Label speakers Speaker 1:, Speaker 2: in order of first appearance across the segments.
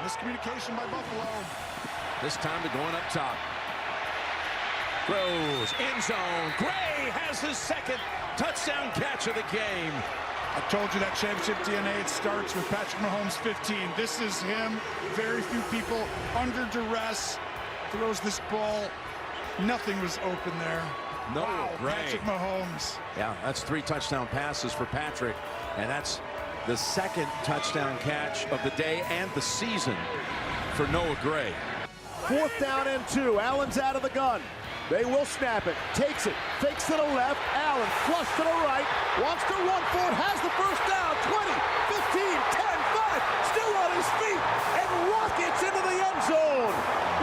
Speaker 1: Miscommunication by Buffalo.
Speaker 2: This time to going up top. Throws, end zone. Gray has his second touchdown catch of the game.
Speaker 1: I told you that championship DNA, it starts with Patrick Mahomes 15. This is him. Very few people under duress. Throws this ball. Nothing was open there.
Speaker 2: No,
Speaker 1: wow,
Speaker 2: Gray.
Speaker 1: Patrick Mahomes.
Speaker 2: Yeah, that's 3 touchdown passes for Patrick. And that's the second touchdown catch of the day and the season for Noah Gray.
Speaker 3: 4th down and 2. Allen's out of the gun. They will snap it. Takes it. Fakes to the left. Allen flush to the right. Wants to run for it. Has the first down. 20, 15, 10, 5. Still on his feet. And rockets into the end zone.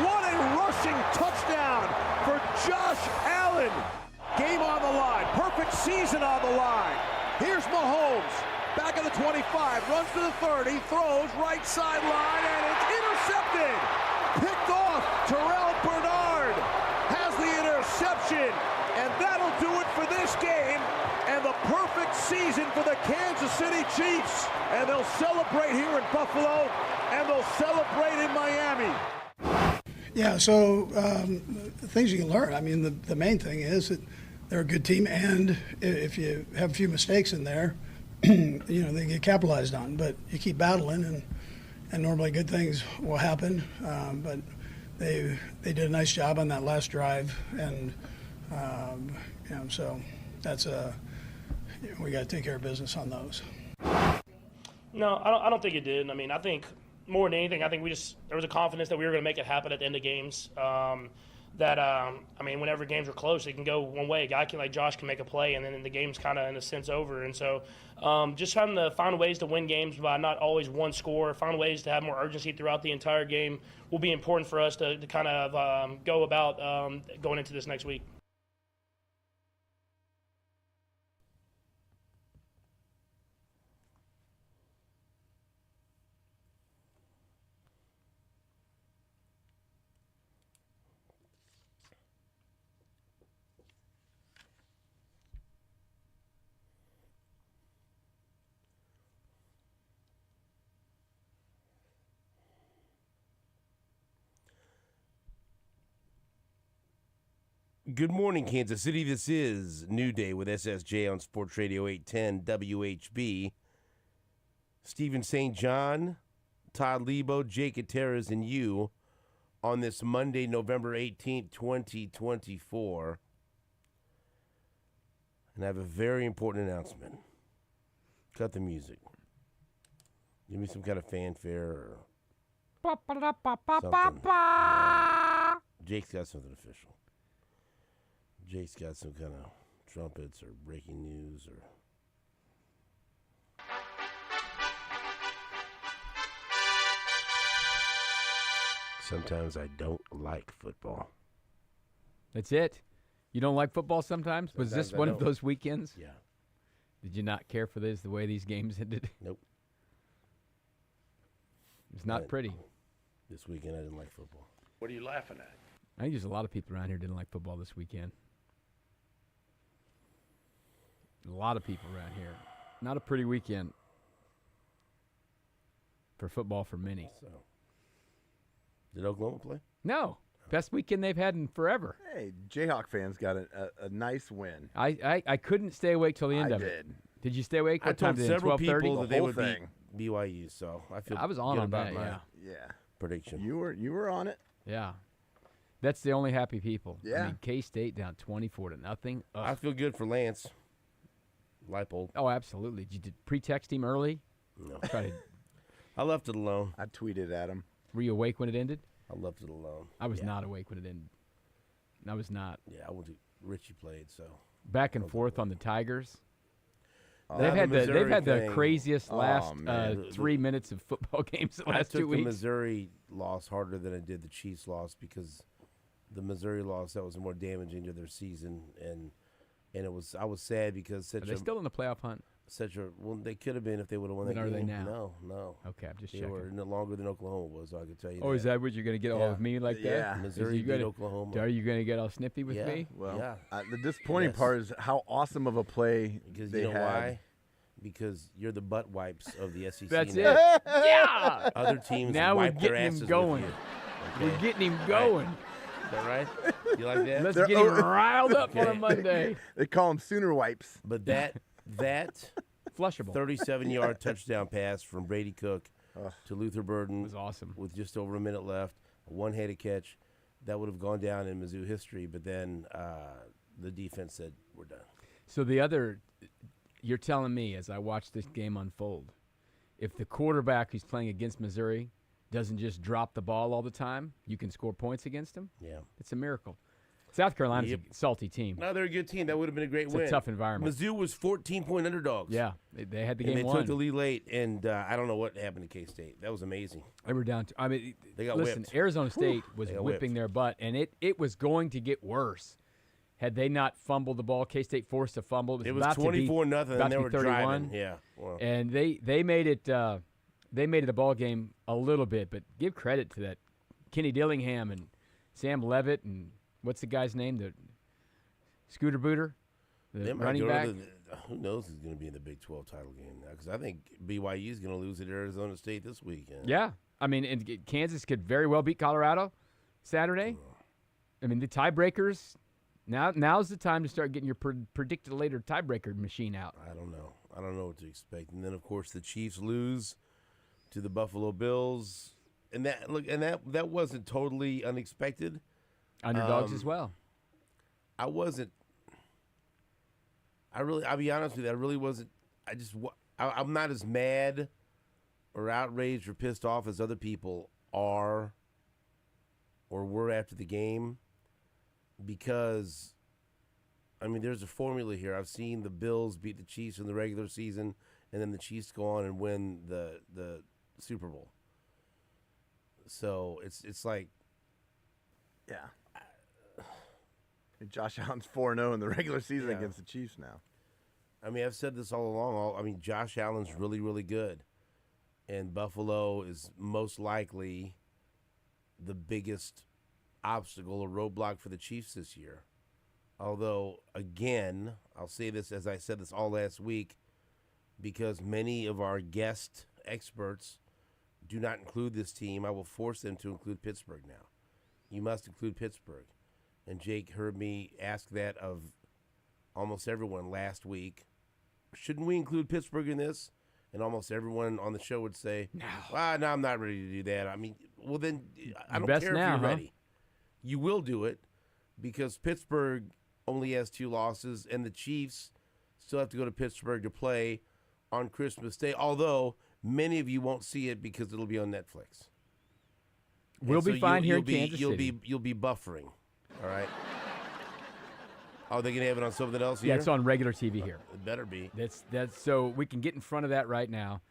Speaker 3: What a rushing touchdown for Josh Allen. Game on the line. Perfect season on the line. Here's Mahomes. Back at the 25. Runs to the 30. Throws right sideline. And it's intercepted. Picked off. Terrell Bernard has the interception, and that'll do it for this game, and the perfect season for the Kansas City Chiefs. And they'll celebrate here in Buffalo, and they'll celebrate in Miami.
Speaker 4: Yeah, so things you can learn. I mean, the main thing is that they're a good team, and if you have a few mistakes in there, they get capitalized on. But you keep battling, and normally good things will happen. But they did a nice job on that last drive, and so that's we got to take care of business on those.
Speaker 5: No, I don't think it did. I mean, I think more than anything, I think there was a confidence that we were going to make it happen at the end of games. Whenever games are close, it can go one way. A guy like Josh can make a play, and then the game's kind of in a sense over. And so, just trying to find ways to win games by not always one score, find ways to have more urgency throughout the entire game will be important for us to kind of go about going into this next week.
Speaker 6: Good morning, Kansas City. This is New Day with SSJ on Sports Radio 810 WHB. Stephen St. John, Todd Leabo, Jake Gutierrez, and you on this Monday, November 18th, 2024. And I have a very important announcement. Cut the music. Give me some kind of fanfare or something. Jake's got something official. Jake's got some kind of trumpets or breaking news or... Sometimes I don't like football.
Speaker 7: That's it? You don't like football sometimes? Was this one of those weekends?
Speaker 6: Yeah.
Speaker 7: Did you not care for the way these games ended?
Speaker 6: Nope.
Speaker 7: It's not pretty.
Speaker 6: This weekend I didn't like football.
Speaker 8: What are you laughing at?
Speaker 7: I think there's a lot of people around here didn't like football this weekend. A lot of people around here. Not a pretty weekend for football for many.
Speaker 6: So, did Oklahoma play?
Speaker 7: No. Best weekend they've had in forever.
Speaker 9: Hey, Jayhawk fans got a nice win.
Speaker 7: I couldn't stay awake till the end of it. Did you stay awake? What time
Speaker 6: told
Speaker 7: did it?
Speaker 6: several
Speaker 7: 12:30?
Speaker 6: people that they would
Speaker 9: thing.
Speaker 6: beat BYU, so
Speaker 7: I was on
Speaker 6: about
Speaker 7: that,
Speaker 6: my
Speaker 9: Yeah.
Speaker 6: prediction.
Speaker 9: You were on it.
Speaker 7: Yeah. That's the only happy people.
Speaker 9: Yeah.
Speaker 7: I mean, K-State down 24-0.
Speaker 6: I feel good for Lance Leipold.
Speaker 7: Oh, absolutely. Did you pre-text him early?
Speaker 6: No.
Speaker 7: Try to.
Speaker 6: I left it alone.
Speaker 9: I tweeted at him.
Speaker 7: Were you awake when it ended?
Speaker 6: I left it alone.
Speaker 7: I was not awake when it ended. I was not.
Speaker 6: Yeah, I went to Richie played, so.
Speaker 7: Back and forth on the Tigers.
Speaker 6: Oh,
Speaker 7: They've had the
Speaker 6: thing.
Speaker 7: crast last
Speaker 6: man.
Speaker 7: 3 minutes of football games the last 2
Speaker 6: I took
Speaker 7: weeks.
Speaker 6: the Missouri loss harder than I did the Chiefs loss because the Missouri loss, that was more damaging to their season, and I was sad because
Speaker 7: Are they still in the playoff hunt?
Speaker 6: well, they could have been if they would have won that
Speaker 7: Are
Speaker 6: game.
Speaker 7: they now?
Speaker 6: No.
Speaker 7: Okay, I'm just
Speaker 6: They
Speaker 7: checking.
Speaker 6: were no longer than Oklahoma was, I can tell you.
Speaker 7: Oh, is that what you're going to get all of me like that?
Speaker 9: Yeah.
Speaker 6: Missouri beat Oklahoma.
Speaker 7: Are you going to get all snippy with
Speaker 6: Yeah.
Speaker 7: me?
Speaker 9: Well,
Speaker 6: Yeah.
Speaker 9: the disappointing
Speaker 6: Yes.
Speaker 9: part is how awesome of a play
Speaker 6: Because
Speaker 9: they
Speaker 6: you know
Speaker 9: had.
Speaker 6: why? because you're the butt wipes of the SEC.
Speaker 7: That's
Speaker 6: now.
Speaker 7: it. Yeah.
Speaker 6: Other teams
Speaker 7: Now we're
Speaker 6: wipe their
Speaker 7: getting
Speaker 6: asses
Speaker 7: him going.
Speaker 6: with you.
Speaker 7: We're getting him going.
Speaker 6: Is that right? You like that?
Speaker 7: Let's get him riled up on a Monday.
Speaker 9: They call them Sooner wipes.
Speaker 6: But that
Speaker 7: Flushable.
Speaker 6: 37-yard touchdown pass from Brady Cook to Luther Burden
Speaker 7: was awesome.
Speaker 6: with just over a minute left, a one-handed catch, that would have gone down in Mizzou history. But then the defense said, we're done.
Speaker 7: So you're telling me as I watch this game unfold, if the quarterback who's playing against Missouri doesn't just drop the ball all the time, you can score points against him?
Speaker 6: Yeah.
Speaker 7: It's a miracle. South Carolina's a salty team.
Speaker 6: No, they're a good team. That would have been a great win.
Speaker 7: It's a tough environment.
Speaker 6: Mizzou was 14-point underdogs.
Speaker 7: Yeah, they had the
Speaker 6: and
Speaker 7: game
Speaker 6: they
Speaker 7: won.
Speaker 6: took the lead late, and I don't know what happened to K-State. That was amazing.
Speaker 7: They were down to,
Speaker 6: They got
Speaker 7: listen,
Speaker 6: whipped.
Speaker 7: Arizona State was
Speaker 6: They got
Speaker 7: whipping
Speaker 6: whipped.
Speaker 7: their butt, and it was going to get worse. Had they not fumbled the ball, K-State forced a fumble.
Speaker 6: It was
Speaker 7: about
Speaker 6: 24-0, and they were
Speaker 7: 31.
Speaker 6: driving. Yeah. Well,
Speaker 7: And they made it a ball game a little bit, but give credit to that Kenny Dillingham and Sam Levitt and what's the guy's name? The Scooter Booter,
Speaker 6: they
Speaker 7: the
Speaker 6: might
Speaker 7: running
Speaker 6: go
Speaker 7: back.
Speaker 6: to who knows who's going to be in the Big 12 title game now? Because I think BYU is going to lose at Arizona State this weekend.
Speaker 7: Yeah, and Kansas could very well beat Colorado Saturday. I mean, the tiebreakers. Now's the time to start getting your predicted later tiebreaker machine out.
Speaker 6: I don't know. I don't know what to expect. And then, of course, the Chiefs lose to the Buffalo Bills. And that wasn't totally unexpected.
Speaker 7: Underdogs as well.
Speaker 6: I'll be honest with you, I really wasn't. I'm not as mad or outraged or pissed off as other people are or were after the game, because, there's a formula here. I've seen the Bills beat the Chiefs in the regular season, and then the Chiefs go on and win the Super Bowl. So it's like,
Speaker 9: Yeah. Josh Allen's 4-0 in the regular season against the Chiefs now.
Speaker 6: I've said this all along. Josh Allen's really, really good. And Buffalo is most likely the biggest obstacle or roadblock for the Chiefs this year. Although, again, I'll say this as I said this all last week, because many of our guest experts do not include this team, I will force them to include Pittsburgh now. You must include Pittsburgh. And Jake heard me ask that of almost everyone last week. Shouldn't we include Pittsburgh in this? And almost everyone on the show would say, no, I'm not ready to do that. Well, then I don't care if you're ready. You will do it because Pittsburgh only has 2 losses, and the Chiefs still have to go to Pittsburgh to play on Christmas Day, although many of you won't see it because it'll be on Netflix.
Speaker 7: We'll be fine here in Kansas City.
Speaker 6: You'll be buffering. All right. Oh, they're gonna have it on something else here?
Speaker 7: Yeah, it's on regular TV here.
Speaker 6: It better be.
Speaker 7: That's so we can get in front of that right now.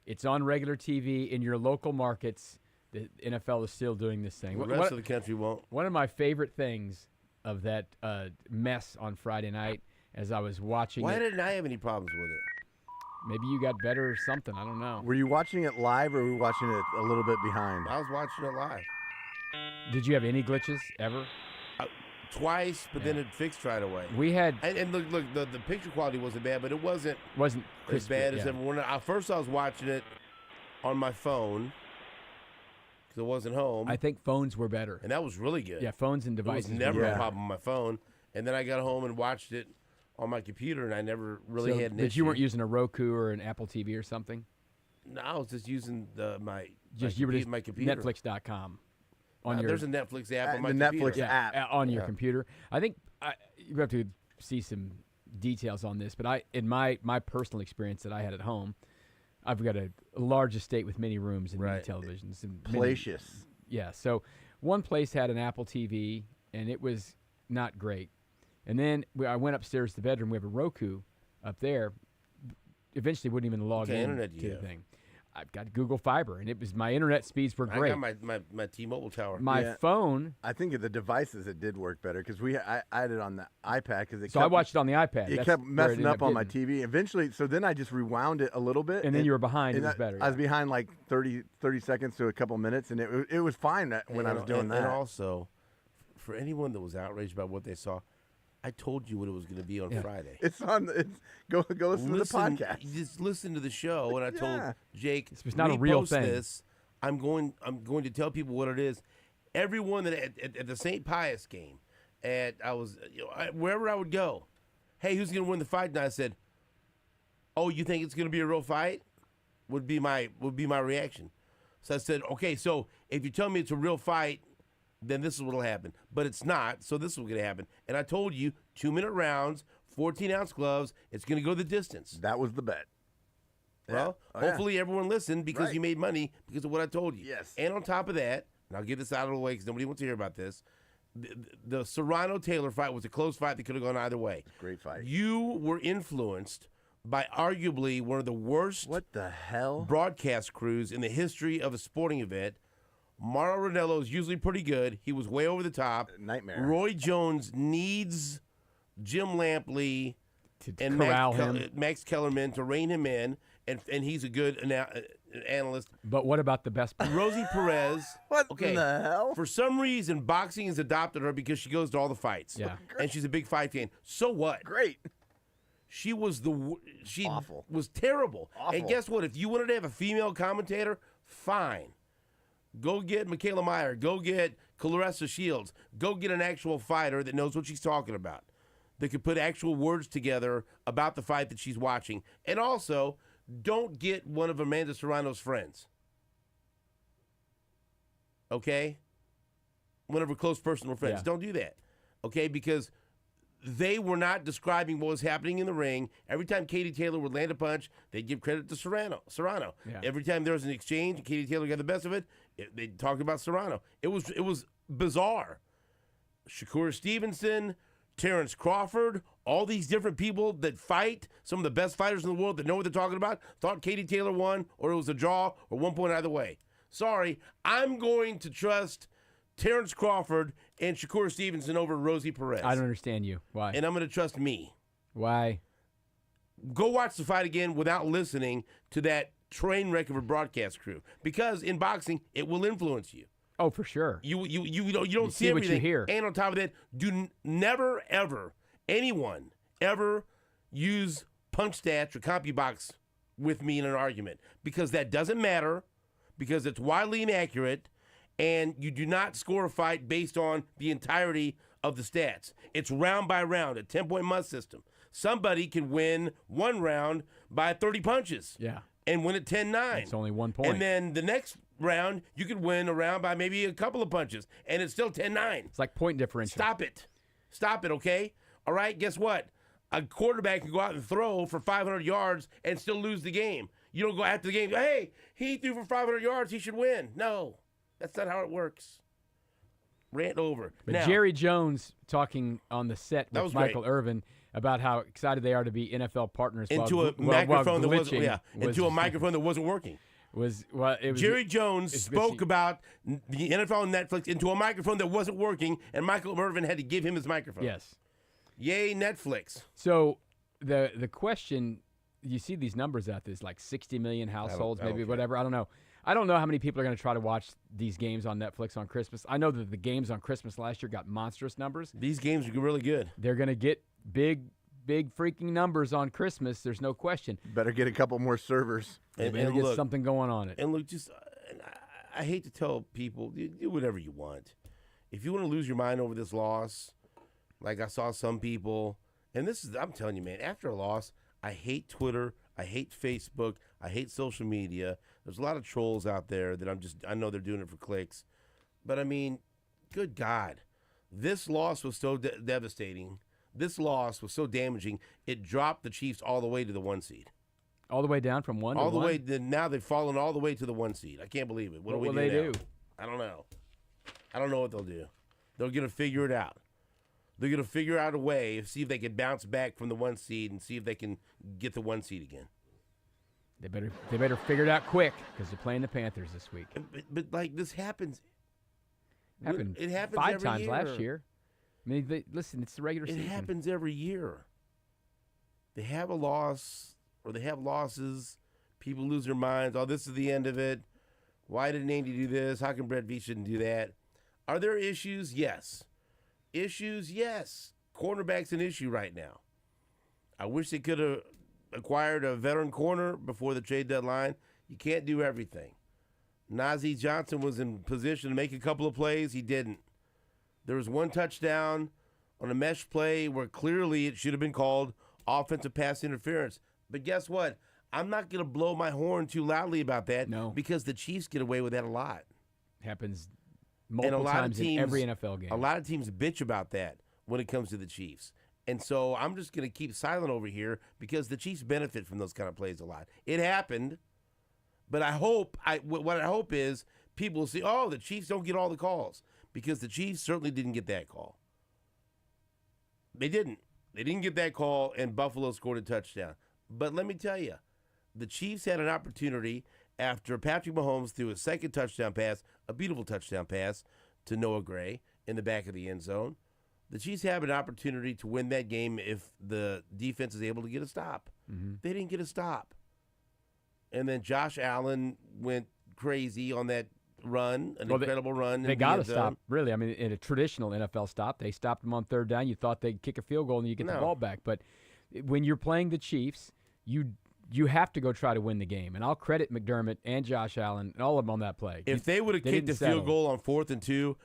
Speaker 7: It's on regular TV in your local markets. The NFL is still doing this thing.
Speaker 6: The rest of the country won't.
Speaker 7: One of my favorite things of that mess on Friday night, as I was watching
Speaker 6: Why didn't I have any problems with it?
Speaker 7: Maybe you got better or something. I don't know.
Speaker 9: Were you watching it live or were you watching it a little bit behind?
Speaker 6: I was watching it live.
Speaker 7: Did you have any glitches ever?
Speaker 6: Twice, but then it fixed right away.
Speaker 7: We had
Speaker 6: and look, the picture quality wasn't bad, but it wasn't
Speaker 7: crispy,
Speaker 6: as bad as everyone. First, I was watching it on my phone because I wasn't home.
Speaker 7: I think phones were better,
Speaker 6: and that was really good.
Speaker 7: Yeah, phones and devices.
Speaker 6: It was never a problem on my phone. And then I got home and watched it on my computer, and I never really had an issue.
Speaker 7: But you weren't using a Roku or an Apple TV or something?
Speaker 6: No, I was just using my computer.
Speaker 7: Netflix.com.
Speaker 6: There's a Netflix app on my
Speaker 9: computer.
Speaker 6: Netflix
Speaker 9: app
Speaker 7: on your computer. I think you have to see some details on this, but in my personal experience that I had at home, I've got a large estate with many rooms and many televisions. And
Speaker 9: Placious.
Speaker 7: Yeah, so one place had an Apple TV, and it was not great. And then I went upstairs to the bedroom. We have a Roku up there. Eventually wouldn't even log in to the thing. I've got Google Fiber, and my internet speeds were great.
Speaker 6: I got my T-Mobile tower.
Speaker 7: My phone.
Speaker 9: I think of the devices it did work better because I had it on the iPad because
Speaker 7: I watched it on the iPad.
Speaker 9: It kept messing up on my TV. Eventually, so then I just rewound it a little bit,
Speaker 7: and then you were behind. It was better.
Speaker 9: I was behind like 30 seconds to a couple minutes, and it was fine when I was doing that.
Speaker 6: And also, for anyone that was outraged about what they saw, I told you what it was going to be on Friday.
Speaker 9: It's on. Go listen to the podcast.
Speaker 6: Just listen to the show. And I told Jake,
Speaker 7: it's not a real thing.
Speaker 6: This. I'm going to tell people what it is. Everyone that at the St. Pius game, wherever I would go, hey, who's going to win the fight? And I said, oh, you think it's going to be a real fight? Would be my reaction. So I said, okay, so if you tell me it's a real fight, then this is what will happen. But it's not, so this is what's going to happen. And I told you, 2-minute rounds, 14-ounce gloves, it's going to go the distance.
Speaker 9: That was the bet.
Speaker 6: Well, hopefully everyone listened because you made money because of what I told you.
Speaker 9: Yes.
Speaker 6: And on top of that, and I'll get this out of the way because nobody wants to hear about this, the Serrano-Taylor fight was a close fight that could have gone either way.
Speaker 9: Great fight.
Speaker 6: You were influenced by arguably one of the worst broadcast crews in the history of a sporting event. Mauro Ranello is usually pretty good. He was way over the top.
Speaker 9: Nightmare.
Speaker 6: Roy Jones needs Jim Lampley and Max Kellerman to rein him in, and he's a good analyst.
Speaker 7: But what about the best part?
Speaker 6: Rosie Perez.
Speaker 9: What the hell?
Speaker 6: For some reason, boxing has adopted her because she goes to all the fights.
Speaker 7: Yeah.
Speaker 6: And she's a big fight fan. So what?
Speaker 9: Great.
Speaker 6: She was
Speaker 9: Awful.
Speaker 6: was terrible.
Speaker 9: Awful.
Speaker 6: And guess what? If you wanted to have a female commentator, fine. Go get Michaela Meyer. Go get Clarissa Shields. Go get an actual fighter that knows what she's talking about, that could put actual words together about the fight that she's watching. And also, don't get one of Amanda Serrano's friends. Okay? One of her close personal friends.
Speaker 7: Yeah.
Speaker 6: Don't do that. Okay? Because they were not describing what was happening in the ring. Every time Katie Taylor would land a punch, they'd give credit to Serrano.
Speaker 7: Yeah.
Speaker 6: Every time there was an exchange and Katie Taylor got the best of it, they talked about Serrano. It was bizarre. Shakur Stevenson, Terrence Crawford, all these different people that fight, some of the best fighters in the world that know what they're talking about, thought Katie Taylor won, or it was a draw, or 1 point either way. Sorry, I'm going to trust Terrence Crawford and Shakur Stevenson over Rosie Perez.
Speaker 7: I don't understand you. Why?
Speaker 6: And I'm going to trust me.
Speaker 7: Why?
Speaker 6: Go watch the fight again without listening to that train wreck of a broadcast crew. Because in boxing, it will influence you.
Speaker 7: Oh, for sure.
Speaker 6: You don't see
Speaker 7: see what
Speaker 6: everything.
Speaker 7: you hear.
Speaker 6: And on top of that, never, ever, anyone ever use punch stats or CompuBox with me in an argument. Because that doesn't matter. Because it's widely inaccurate. And you do not score a fight based on the entirety of the stats. It's round by round, a 10-point must system. Somebody can win one round by 30 punches.
Speaker 7: Yeah.
Speaker 6: And win it 10-9.
Speaker 7: It's only 1 point.
Speaker 6: And then the next round, you could win a round by maybe a couple of punches. And it's still 10-9.
Speaker 7: It's like point differential.
Speaker 6: Stop it, okay? All right, guess what? A quarterback can go out and throw for 500 yards and still lose the game. You don't go after the game, hey, he threw for 500 yards, he should win. No. That's not how it works. Rant over.
Speaker 7: But
Speaker 6: now,
Speaker 7: Jerry Jones talking on the set with Michael
Speaker 6: great.
Speaker 7: Irvin about how excited they are to be NFL partners.
Speaker 6: Into a microphone that wasn't working. Jerry Jones spoke about the NFL and Netflix into a microphone that wasn't working, and Michael Irvin had to give him his microphone.
Speaker 7: Yes.
Speaker 6: Yay, Netflix.
Speaker 7: So the question, you see these numbers out there, it's like 60 million households, maybe whatever. I don't know. I don't know how many people are going to try to watch these games on Netflix on Christmas. I know that the games on Christmas last year got monstrous numbers.
Speaker 6: These games are really good.
Speaker 7: They're going to get big freaking numbers on Christmas. There's no question.
Speaker 9: Better get a couple more servers.
Speaker 7: And get something going on it.
Speaker 6: And look, I hate to tell people, do whatever you want. If you want to lose your mind over this loss, like I saw some people, and I'm telling you, man, after a loss, I hate Twitter. I hate Facebook. I hate social media. There's a lot of trolls out there that I know they're doing it for clicks. But, I mean, good God. This loss was so devastating. This loss was so damaging, it dropped the Chiefs all the way to the 1 seed.
Speaker 7: All the way down from 1 to 1?
Speaker 6: All the way. Now they've fallen all the way to the 1 seed. I can't believe it. What will they do? I don't know. I don't know what they'll do. They're going to figure it out. They're going to figure out a way, see if they can bounce back from the 1 seed and see if they can get the 1 seed again.
Speaker 7: They better figure it out quick because they're playing the Panthers this week.
Speaker 6: But like this happens.
Speaker 7: It happens 5 times
Speaker 6: year.
Speaker 7: last year. I mean, listen, it's the regular season.
Speaker 6: It happens every year. They have a loss or they have losses. People lose their minds. Oh, this is the end of it. Why didn't Andy do this? How come Brett V shouldn't do that? Are there issues? Yes. Issues? Yes. cornerback's an issue right now. I wish they could have acquired a veteran corner before the trade deadline. You can't do everything. Najee Johnson was in position to make a couple of plays. He didn't. There was one touchdown on a mesh play where clearly it should have been called offensive pass interference. But guess what? I'm not going to blow my horn too loudly about that because the Chiefs get away with that a lot.
Speaker 7: Happens multiple times in every NFL game.
Speaker 6: A lot of teams bitch about that when it comes to the Chiefs. And so I'm just going to keep silent over here because the Chiefs benefit from those kind of plays a lot. It happened, but what I hope is people will see, oh, the Chiefs don't get all the calls, because the Chiefs certainly didn't get that call. They didn't. They didn't get that call, and Buffalo scored a touchdown. But let me tell you, the Chiefs had an opportunity after Patrick Mahomes threw a second touchdown pass, a beautiful touchdown pass to Noah Gray in the back of the end zone. The Chiefs have an opportunity to win that game if the defense is able to get a stop. Mm-hmm. They didn't get a stop. And then Josh Allen went crazy on that run, incredible run.
Speaker 7: They got to stop, really. I mean, in a traditional NFL stop, they stopped them on third down. You thought they'd kick a field goal and you get the ball back. But when you're playing the Chiefs, you have to go try to win the game. And I'll credit McDermott and Josh Allen and all of them on that play.
Speaker 6: If they would have kicked the field goal on 4th and 2,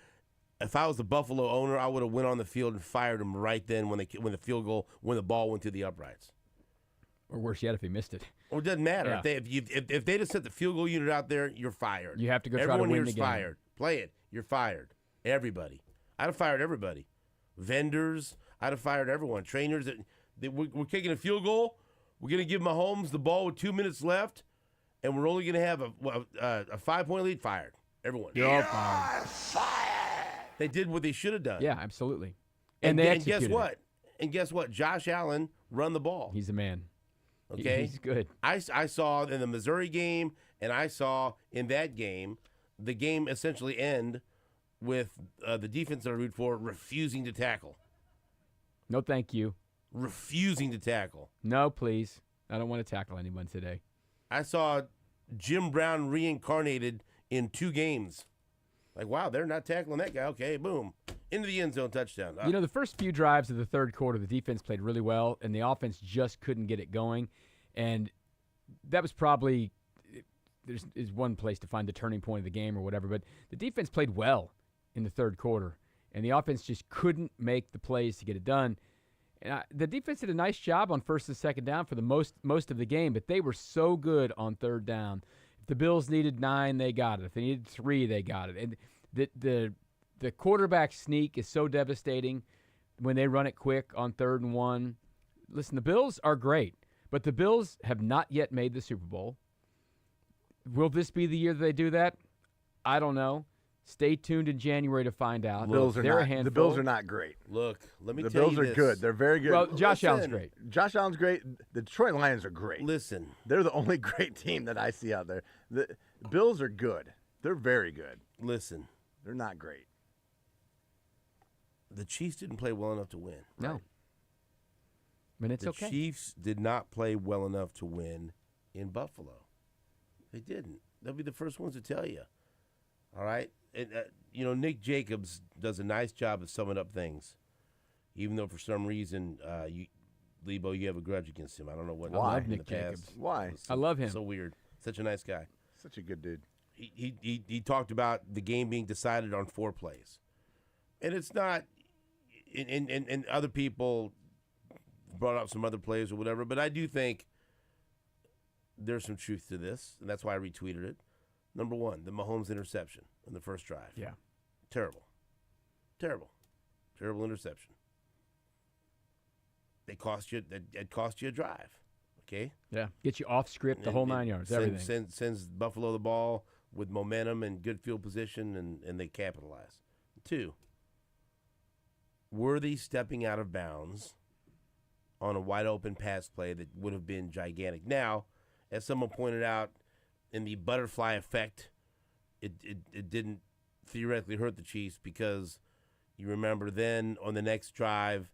Speaker 6: if I was the Buffalo owner, I would have went on the field and fired them right then when the ball went to the uprights.
Speaker 7: Or worse yet, if he missed it.
Speaker 6: Or it doesn't matter. Yeah. If they just set the field goal unit out there, you're fired.
Speaker 7: You have to go try to win the game.
Speaker 6: Everyone here's fired. Play it. You're fired. Everybody. I'd have fired everybody. Vendors. I'd have fired everyone. Trainers. We're kicking a field goal. We're going to give Mahomes the ball with 2 minutes left, and we're only going to have a 5-point lead. Fired. Everyone.
Speaker 7: You're fired.
Speaker 6: They did what they should have done.
Speaker 7: Yeah, absolutely.
Speaker 6: And guess what? And guess what? Josh Allen run the ball.
Speaker 7: He's a man.
Speaker 6: Okay?
Speaker 7: He's good.
Speaker 6: I saw in the Missouri game, and I saw in that game, the game essentially end with the defense that I root for refusing to tackle.
Speaker 7: No, thank you.
Speaker 6: Refusing to tackle.
Speaker 7: No, please. I don't want to tackle anyone today.
Speaker 6: I saw Jim Brown reincarnated in 2 games. Like, wow, they're not tackling that guy. Okay, boom. Into the end zone, touchdown.
Speaker 7: You know, the first few drives of the third quarter, the defense played really well, and the offense just couldn't get it going. And that was probably there's one place to find the turning point of the game or whatever, but the defense played well in the third quarter, and the offense just couldn't make the plays to get it done. And the defense did a nice job on first and second down for the most of the game, but they were so good on third down. If the Bills needed 9, they got it. If they needed 3, they got it. And the quarterback sneak is so devastating when they run it quick on 3rd and 1. Listen, the Bills are great, but the Bills have not yet made the Super Bowl. Will this be the year that they do that? I don't know. Stay tuned in January to find out.
Speaker 9: The Bills are not great.
Speaker 6: Look, let me
Speaker 9: tell you
Speaker 6: The
Speaker 9: Bills are good. They're very good.
Speaker 7: Well, Josh Allen's great.
Speaker 9: Josh Allen's great. The Detroit Lions are great.
Speaker 6: Listen.
Speaker 9: They're the only great team that I see out there. The Bills are good. They're very good.
Speaker 6: Listen.
Speaker 9: They're not great.
Speaker 6: The Chiefs didn't play well enough to win.
Speaker 7: No.
Speaker 6: Right?
Speaker 7: I mean, it's okay.
Speaker 6: The Chiefs did not play well enough to win in Buffalo. They didn't. They'll be the first ones to tell you. All right? And, Nick Jacobs does a nice job of summing up things, even though for some reason, Leabo, you have a grudge against him. I don't know what.
Speaker 7: I love Nick Jacobs.
Speaker 9: Why?
Speaker 7: I love him.
Speaker 6: So weird. Such a nice guy.
Speaker 9: Such a good dude.
Speaker 6: He talked about the game being decided on 4 plays. And it's not, and other people brought up some other plays or whatever, but I do think there's some truth to this, and that's why I retweeted it. Number 1, the Mahomes interception in the first drive.
Speaker 7: Yeah.
Speaker 6: Terrible. Terrible interception. It cost you a drive. Okay?
Speaker 7: Yeah. Get you off script, the whole 9 yards, everything.
Speaker 6: Sends Buffalo the ball with momentum and good field position, and they capitalize. 2, Worthy stepping out of bounds on a wide-open pass play that would have been gigantic. Now, as someone pointed out, in the butterfly effect, it didn't theoretically hurt the Chiefs because you remember then on the next drive,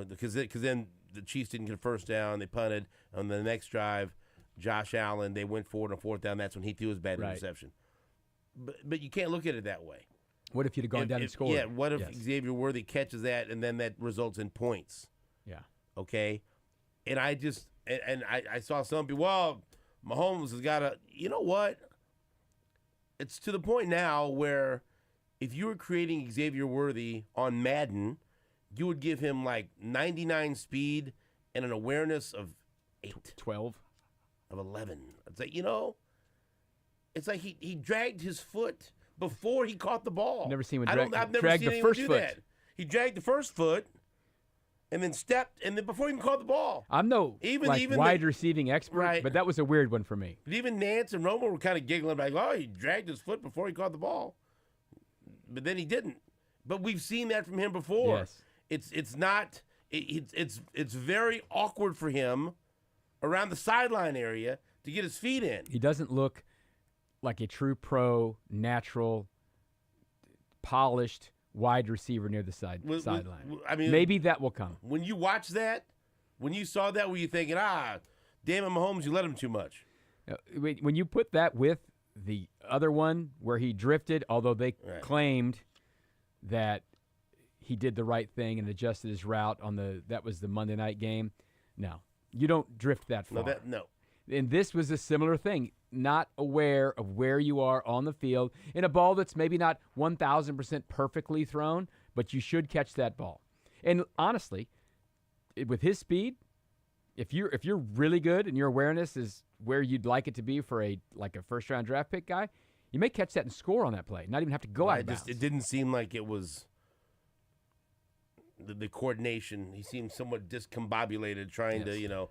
Speaker 6: because then the Chiefs didn't get a first down, they punted. On the next drive, Josh Allen, they went forward on 4th down. That's when he threw his bad interception. But you can't look at it that way.
Speaker 7: What if you'd have gone down and scored?
Speaker 6: Yeah, what if Xavier Worthy catches that and then that results in points?
Speaker 7: Yeah.
Speaker 6: Okay? And I just – and I saw some people, well, Mahomes has got to – you know what? It's to the point now where if you were creating Xavier Worthy on Madden, you would give him like 99 speed and an awareness of
Speaker 7: 12.
Speaker 6: Of 11. It's like, it's like he dragged his foot before he caught the ball.
Speaker 7: Never seen him
Speaker 6: I've never
Speaker 7: drag
Speaker 6: seen
Speaker 7: the
Speaker 6: anyone
Speaker 7: first
Speaker 6: do
Speaker 7: foot.
Speaker 6: that. He dragged the first foot and then stepped, and then before he even caught the ball.
Speaker 7: I'm no wide receiving expert,
Speaker 6: right.
Speaker 7: but that was a weird one for me.
Speaker 6: But even Nance and Romo were kind of giggling like, oh, he dragged his foot before he caught the ball. But then he didn't. But we've seen that from him before.
Speaker 7: Yes.
Speaker 6: It's very awkward for him around the sideline area to get his feet in.
Speaker 7: He doesn't look like a true pro, natural, polished wide receiver near the sideline.
Speaker 6: I mean,
Speaker 7: maybe that will come.
Speaker 6: When you watch that, when you saw that, were you thinking, damn it, Mahomes, you let him too much?
Speaker 7: When you put that with the other one where he drifted, although they claimed that he did the right thing and adjusted his route that was the Monday night game. No, you don't drift that far.
Speaker 6: No.
Speaker 7: And this was a similar thing, not aware of where you are on the field in a ball that's maybe not 1,000% perfectly thrown, but you should catch that ball. And honestly, with his speed, if you're really good and your awareness is where you'd like it to be for a first-round draft pick guy, you may catch that and score on that play, not even have to go out of bounds.
Speaker 6: It didn't seem like it was the coordination. He seemed somewhat discombobulated trying to,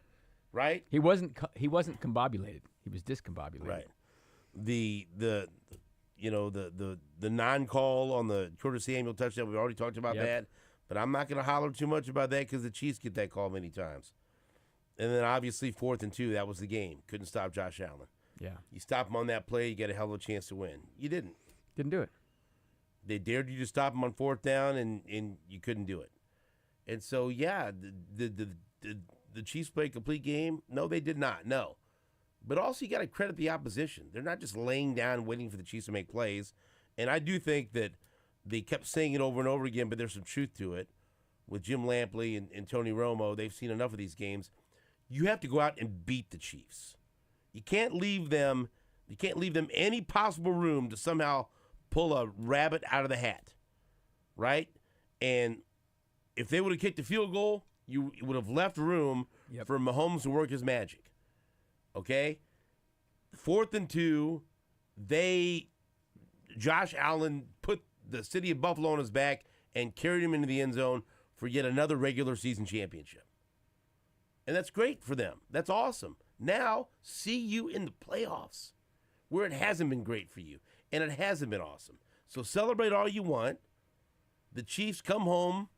Speaker 6: right?
Speaker 7: He wasn't combobulated. He was discombobulated.
Speaker 6: Right. The non-call on the Curtis Samuel touchdown, we already talked about that, but I'm not going to holler too much about that because the Chiefs get that call many times. And then obviously 4th and 2, that was the game. Couldn't stop Josh Allen.
Speaker 7: Yeah.
Speaker 6: You stop him on that play, you get a hell of a chance to win. You didn't.
Speaker 7: Didn't do it.
Speaker 6: They dared you to stop him on 4th down, and you couldn't do it. And so, the Chiefs played a complete game. No, they did not. No. But also you got to credit the opposition. They're not just laying down waiting for the Chiefs to make plays. And I do think that they kept saying it over and over again, but there's some truth to it. With Jim Lampley and Tony Romo, they've seen enough of these games. You have to go out and beat the Chiefs. You can't leave them any possible room to somehow pull a rabbit out of the hat. Right? And if they would have kicked the field goal, you would have left room for Mahomes to work his magic. Okay? 4th and 2, Josh Allen put the city of Buffalo on his back and carried him into the end zone for yet another regular season championship. And that's great for them. That's awesome. Now, see you in the playoffs where it hasn't been great for you and it hasn't been awesome. So celebrate all you want. The Chiefs come home,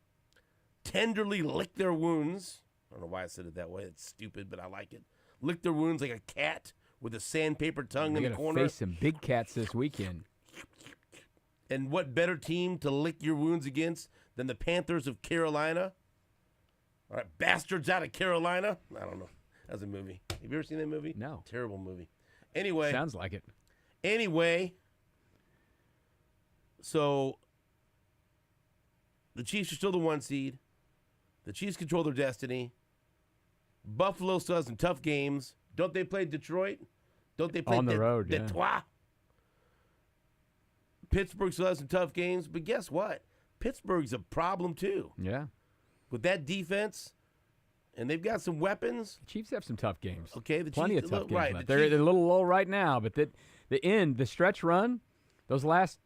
Speaker 6: tenderly lick their wounds. I don't know why I said it that way. It's stupid, but I like it. Lick their wounds like a cat with a sandpaper tongue in the corner.
Speaker 7: They're going to face some big cats this weekend.
Speaker 6: And what better team to lick your wounds against than the Panthers of Carolina? All right, bastards out of Carolina. I don't know. That was a movie. Have you ever seen that movie?
Speaker 7: No.
Speaker 6: Terrible movie. Anyway.
Speaker 7: Sounds like it.
Speaker 6: Anyway. So, the Chiefs are still the 1 seed. The Chiefs control their destiny. Buffalo still has some tough games. Don't they play Detroit? Don't they play
Speaker 7: on the road?
Speaker 6: Detroit? Pittsburgh still has some tough games, but guess what? Pittsburgh's a problem too.
Speaker 7: Yeah.
Speaker 6: With that defense, and they've got some weapons.
Speaker 7: The Chiefs have some tough games.
Speaker 6: Okay,
Speaker 7: plenty of tough games.
Speaker 6: Right,
Speaker 7: left. They're a little low right now, but the stretch run, those last.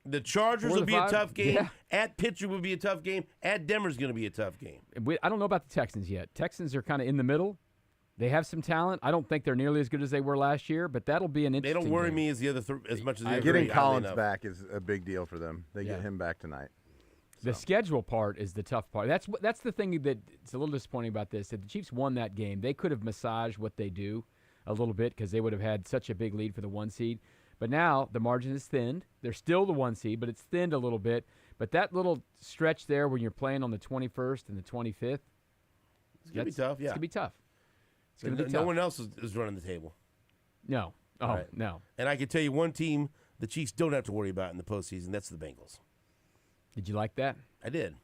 Speaker 6: The Chargers will be a tough game.
Speaker 7: Yeah.
Speaker 6: At Pittsburgh will be a tough game. At Denver's going to be a tough game.
Speaker 7: I don't know about the Texans yet. Texans are kind of in the middle. They have some talent. I don't think they're nearly as good as they were last year, but that'll be an interesting.
Speaker 6: They don't worry
Speaker 7: game.
Speaker 6: me as the other as much as the other.
Speaker 9: Getting Collins back is a big deal for them. They
Speaker 7: Yeah.
Speaker 9: get him back tonight.
Speaker 7: The schedule part is the tough part. That's the thing that's a little disappointing about this. If the Chiefs won that game, they could have massaged what they do a little bit because they would have had such a big lead for the 1 seed. But now the margin is thinned. They're still the 1 seed, but it's thinned a little bit. But that little stretch there when you're playing on the 21st and the 25th,
Speaker 6: it's going to be tough. Yeah,
Speaker 7: it's going to be tough.
Speaker 6: No one else is running the table.
Speaker 7: No. Oh,
Speaker 6: right.
Speaker 7: no.
Speaker 6: And I can tell you one team the Chiefs don't have to worry about in the postseason. That's the Bengals.
Speaker 7: Did you like that?
Speaker 6: I did.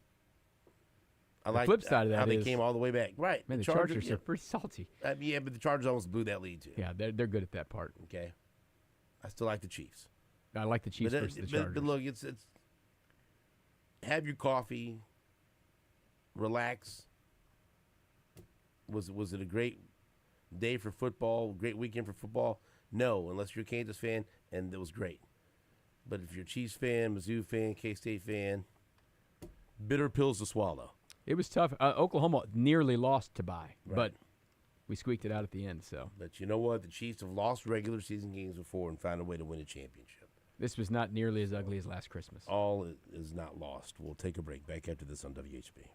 Speaker 6: I
Speaker 7: The
Speaker 6: like
Speaker 7: flip side of that
Speaker 6: how they
Speaker 7: is-
Speaker 6: came all the way back. Right.
Speaker 7: Man, the Chargers are pretty salty.
Speaker 6: Yeah, but the Chargers almost blew that lead too.
Speaker 7: Yeah, they're good at that part.
Speaker 6: Okay. I still like the Chiefs.
Speaker 7: I like the Chiefs versus the Chargers.
Speaker 6: But look, it's have your coffee, relax. Was it a great day for football? Great weekend for football? No, unless you're a Kansas fan, and it was great. But if you're a Chiefs fan, Mizzou fan, K-State fan, bitter pills to swallow.
Speaker 7: It was tough. Oklahoma nearly lost to bye,
Speaker 6: Right.
Speaker 7: but we squeaked it out at the end. So
Speaker 6: But you know what? The Chiefs have lost regular season games before and found a way to win a championship.
Speaker 7: this was not nearly as ugly as last Christmas.
Speaker 6: All is not lost. We'll take a break. Back after this on WHB.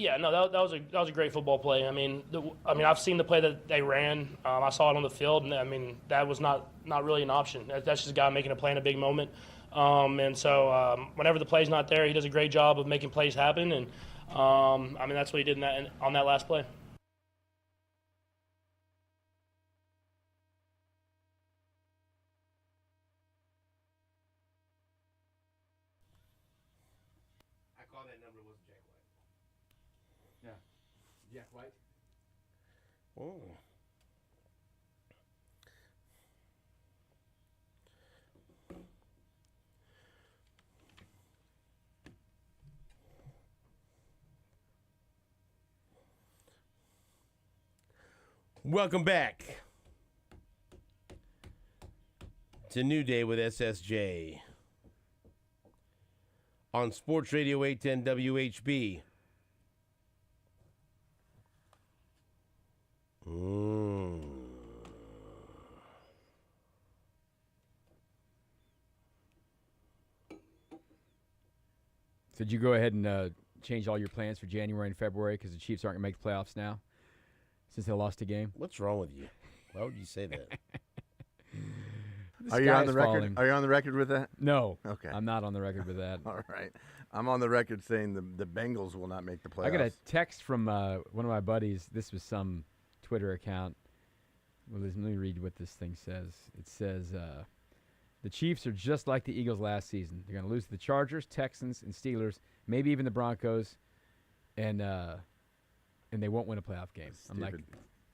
Speaker 5: Yeah, no, that was a great football play. I mean, I've seen the play that they ran. I saw it on the field, and I mean, that was not really an option. That's just a guy making a play in a big moment. And so whenever the play's not there, he does a great job of making plays happen. And I mean, that's what he did on that last play.
Speaker 6: I call that number was Jack White.
Speaker 7: Yeah. Jack White?
Speaker 6: Oh. Welcome back to New Day with SSJ on Sports Radio 810 WHB.
Speaker 7: So did you go ahead and change all your plans for January and February because the Chiefs aren't going to make the playoffs now since they lost a game?
Speaker 6: What's wrong with you? Why would you say that?
Speaker 9: Are you on the record? Are you on the record with that?
Speaker 7: No.
Speaker 9: Okay.
Speaker 7: I'm not on the record with that.
Speaker 9: All right. I'm on the record saying the Bengals will not make the playoffs.
Speaker 7: I got a text from one of my buddies. This was some Twitter account. Well, let me read what this thing says. It says, the Chiefs are just like the Eagles last season. They're going to lose to the Chargers, Texans, and Steelers, maybe even the Broncos, and they won't win a playoff game. I'm like,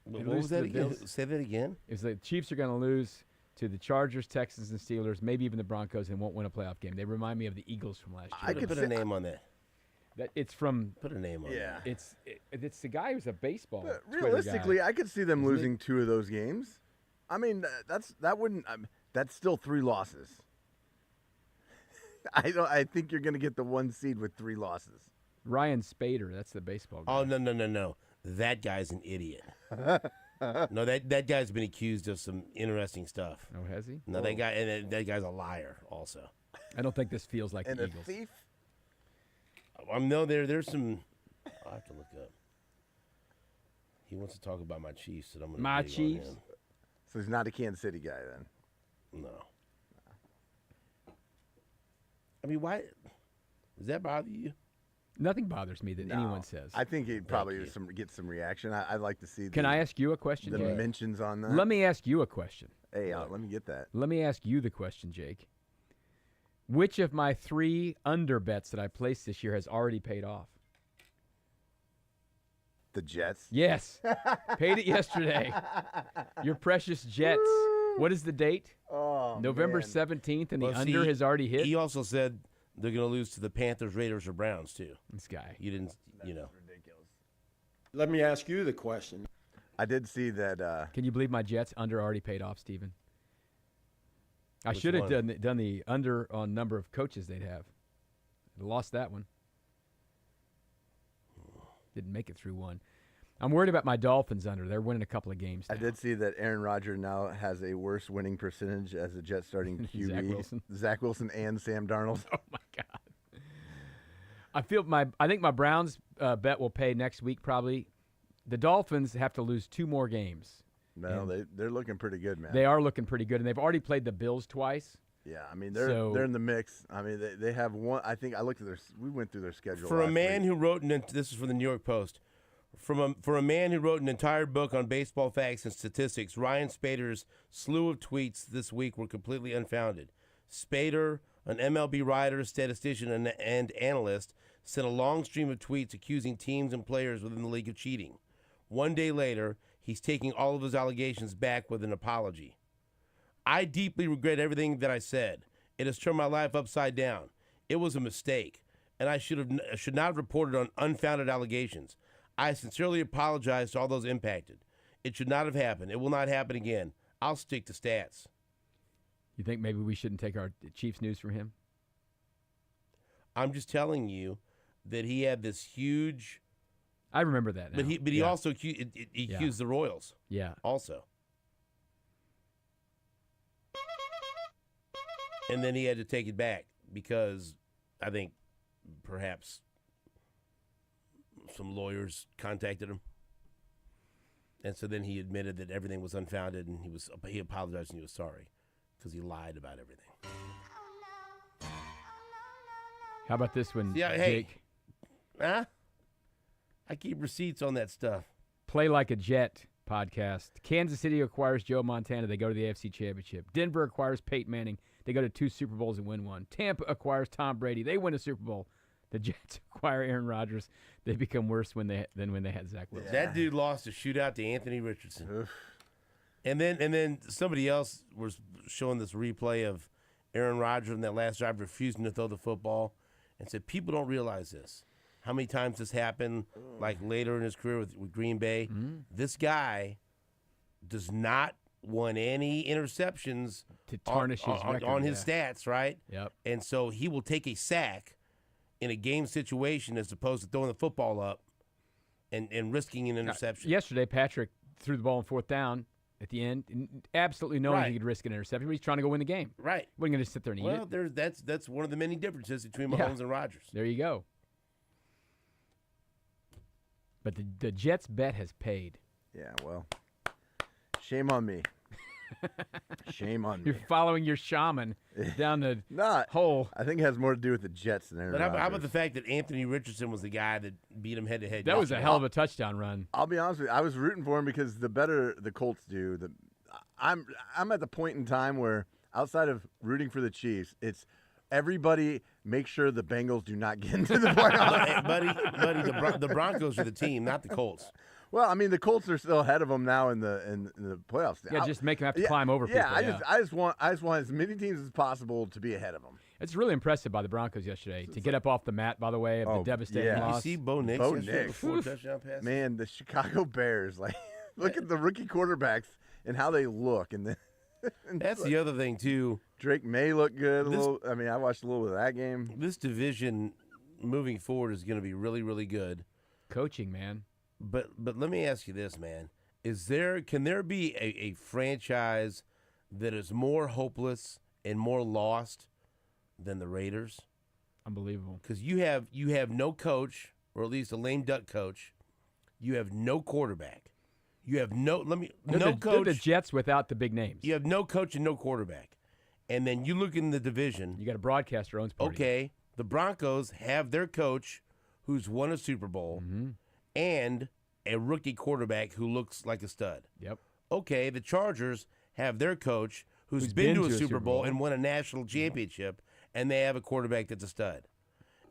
Speaker 6: what was that again? Say that again.
Speaker 7: It's the Chiefs are going to lose to the Chargers, Texans, and Steelers, maybe even the Broncos, and won't win a playoff game. They remind me of the Eagles from last year.
Speaker 6: I could put a name on that.
Speaker 7: It's from.
Speaker 6: Put a name on that.
Speaker 7: It's the guy who's a baseball.
Speaker 9: But
Speaker 7: Twitter
Speaker 9: realistically,
Speaker 7: guy.
Speaker 9: I could see them losing 2 of those games. I mean, that's still 3 losses. I think you're going to get the 1 seed with 3 losses.
Speaker 7: Ryan Spader, that's the baseball guy.
Speaker 6: Oh no! That guy's an idiot. No, that guy's been accused of some interesting stuff.
Speaker 7: Oh, has he?
Speaker 6: No, that guy's a liar also.
Speaker 7: I don't think this feels like
Speaker 9: and
Speaker 7: the
Speaker 9: a
Speaker 7: Eagles.
Speaker 9: thief.
Speaker 6: No, there's some. I'll have to look up. He wants to talk about my Chiefs, and I'm going to
Speaker 7: My
Speaker 6: dig on
Speaker 7: Chiefs?
Speaker 6: him.
Speaker 9: So he's not a Kansas City guy then.
Speaker 6: No. I mean, why? Does that bother you?
Speaker 7: Nothing bothers me that anyone says.
Speaker 9: I think he'd probably get some reaction. I'd like to see.
Speaker 7: Can I ask you a question,
Speaker 9: the
Speaker 7: Jake?
Speaker 9: mentions on that?
Speaker 7: Let me ask you a question.
Speaker 9: Hey, let me get that.
Speaker 7: Let me ask you the question, Jake. Which of my 3 under bets that I placed this year has already paid off?
Speaker 9: The Jets.
Speaker 7: Yes. Paid it yesterday. Your precious Jets. What is the date?
Speaker 9: Oh,
Speaker 7: November
Speaker 9: man.
Speaker 7: 17th, and
Speaker 6: Well,
Speaker 7: the under has already hit.
Speaker 6: He also said they're going to lose to the Panthers, Raiders, or Browns too.
Speaker 7: This guy.
Speaker 6: You didn't,
Speaker 9: Ridiculous.
Speaker 8: Let me ask you the question.
Speaker 9: I did see that.
Speaker 7: Can you believe my Jets under already paid off, Steven? I
Speaker 6: Which
Speaker 7: should have
Speaker 6: one?
Speaker 7: done the under on number of coaches they'd have. I lost that one. Didn't make it through one. I'm worried about my Dolphins under. They're winning a couple of games now.
Speaker 9: I did see that Aaron Rodgers now has a worse winning percentage as a Jet starting QB.
Speaker 7: Zach Wilson.
Speaker 9: Zach Wilson and Sam Darnold.
Speaker 7: Oh my God! I think my Browns bet will pay next week probably. The Dolphins have to lose 2 more games.
Speaker 9: No, they're looking pretty good, man.
Speaker 7: They are looking pretty good, and they've already played the Bills twice.
Speaker 9: Yeah, I mean they're in the mix. I mean they have one. I think I looked at we went through their schedule.
Speaker 6: For a
Speaker 9: last
Speaker 6: man
Speaker 9: week.
Speaker 6: who wrote this is from the New York Post. For a man who wrote an entire book on baseball facts and statistics, Ryan Spader's slew of tweets this week were completely unfounded. Spader, an MLB writer, statistician, and analyst, sent a long stream of tweets accusing teams and players within the league of cheating. One day later, he's taking all of his allegations back with an apology. I deeply regret everything that I said. It has turned my life upside down. It was a mistake, and I should not have reported on unfounded allegations. I sincerely apologize to all those impacted. It should not have happened. It will not happen again. I'll stick to stats.
Speaker 7: You think maybe we shouldn't take our Chiefs news from him?
Speaker 6: I'm just telling you that he had this huge.
Speaker 7: I remember that now.
Speaker 6: But he also accused the Royals.
Speaker 7: Yeah.
Speaker 6: Also. And then he had to take it back because I think perhaps some lawyers contacted him. And so then he admitted that everything was unfounded, and he apologized and he was sorry because he lied about everything.
Speaker 7: How about this one,
Speaker 6: Yeah,
Speaker 7: Jake?
Speaker 6: Huh? I keep receipts on that stuff.
Speaker 7: Play Like a Jet podcast. Kansas City acquires Joe Montana. They go to the AFC Championship. Denver acquires Peyton Manning. They go to 2 Super Bowls and win one. Tampa acquires Tom Brady. They win a Super Bowl. The Jets acquire Aaron Rodgers. They become worse than when they had Zach Wilson.
Speaker 6: That dude lost a shootout to Anthony Richardson. And then somebody else was showing this replay of Aaron Rodgers in that last drive refusing to throw the football and said, people don't realize this. How many times this happened, like later in his career with Green Bay? This guy does not want any interceptions
Speaker 7: to tarnish his record,
Speaker 6: on his stats, right?
Speaker 7: Yep.
Speaker 6: And so he will take a sack in a game situation as opposed to throwing the football up and risking an interception.
Speaker 7: Yesterday, Patrick threw the ball on 4th down at the end, absolutely knowing he could risk an interception, but he's trying to go win the game.
Speaker 6: Right.
Speaker 7: He wasn't going to sit there and eat it.
Speaker 6: Well, that's one of the many differences between Mahomes and Rodgers.
Speaker 7: There you go. But the Jets bet has paid.
Speaker 9: Yeah, well, shame on me. Shame on me.
Speaker 7: You're following your shaman down the hole.
Speaker 9: I think it has more to do with the Jets than Aaron Rodgers.
Speaker 6: But how about the fact that Anthony Richardson was the guy that beat him head-to-head?
Speaker 7: That was a hell of a touchdown run.
Speaker 9: I'll be honest with you. I was rooting for him because the better the Colts do, I'm at the point in time where outside of rooting for the Chiefs, it's everybody make sure the Bengals do not get into the playoffs.
Speaker 6: buddy, the Broncos are the team, not the Colts.
Speaker 9: Well, I mean, the Colts are still ahead of them now in the playoffs.
Speaker 7: Yeah, just make them have to climb over people.
Speaker 9: I just want as many teams as possible to be ahead of them.
Speaker 7: It's really impressive by the Broncos yesterday to get up off the mat, by the way, of the devastating loss.
Speaker 6: You see Bo Nix before touchdown pass?
Speaker 9: Man, the Chicago Bears, look at the rookie quarterbacks and how they look. And
Speaker 6: that's the other thing, too.
Speaker 9: Drake May looked good. I watched a little bit of that game.
Speaker 6: This division moving forward is going to be really, really good.
Speaker 7: Coaching, man.
Speaker 6: But let me ask you this, man. Can there be a franchise that is more hopeless and more lost than the Raiders?
Speaker 7: Unbelievable.
Speaker 6: Because you have no coach, or at least a lame duck coach. You have no quarterback. You have no coach.
Speaker 7: They're the Jets without the big names.
Speaker 6: You have no coach and no quarterback. And then you look in the division.
Speaker 7: You got a broadcaster owns party.
Speaker 6: Okay, the Broncos have their coach who's won a Super Bowl and a rookie quarterback who looks like a stud.
Speaker 7: Yep.
Speaker 6: Okay, the Chargers have their coach who's been to a Super Bowl and won a national championship, and they have a quarterback that's a stud.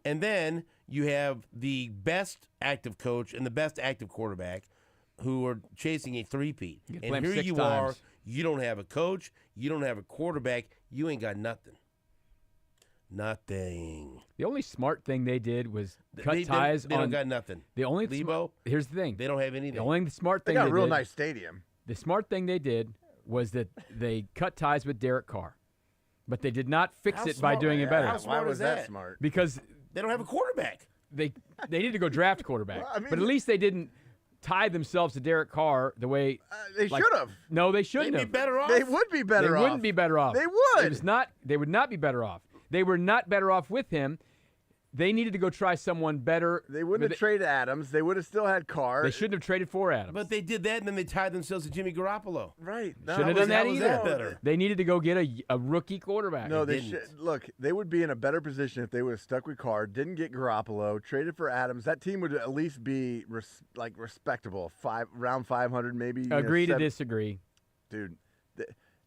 Speaker 6: And then you have the best active coach and the best active quarterback who are chasing a three-peat. And here you are, you don't have a coach, you don't have a quarterback, you ain't got nothing. Nothing.
Speaker 7: The only smart thing they did was cut ties on.
Speaker 6: They don't got nothing.
Speaker 7: The only
Speaker 6: Leabo.
Speaker 7: Here's the thing.
Speaker 6: They don't have anything.
Speaker 7: The only smart thing
Speaker 9: they got
Speaker 7: they
Speaker 9: a real
Speaker 7: did,
Speaker 9: nice stadium.
Speaker 7: The smart thing they did was that they cut ties with Derek Carr, but they did not fix it by doing it better.
Speaker 6: How smart
Speaker 9: was
Speaker 6: is that?
Speaker 9: Smart?
Speaker 7: Because
Speaker 6: they don't have a quarterback.
Speaker 7: They need to go draft a quarterback.
Speaker 9: Well, I mean,
Speaker 7: but at least they didn't tie themselves to Derek Carr the way
Speaker 9: they should have.
Speaker 7: No, they shouldn't
Speaker 6: They'd
Speaker 7: have.
Speaker 6: be better off.
Speaker 9: They would be better off.
Speaker 7: They wouldn't be better off.
Speaker 9: They would.
Speaker 7: It was not. They would not be better off. They were not better off with him. They needed to go try someone better.
Speaker 9: They wouldn't have traded Adams. They would have still had Carr.
Speaker 7: They shouldn't have traded for Adams.
Speaker 6: But they did that, and then they tied themselves to Jimmy Garoppolo.
Speaker 9: Right.
Speaker 7: Shouldn't have done that either.
Speaker 6: Better?
Speaker 7: They needed to go get a rookie quarterback.
Speaker 9: No, they should. Look, they would be in a better position if they would have stuck with Carr, didn't get Garoppolo, traded for Adams. That team would at least be respectable. Around 500 maybe.
Speaker 7: Agree to disagree.
Speaker 9: Dude,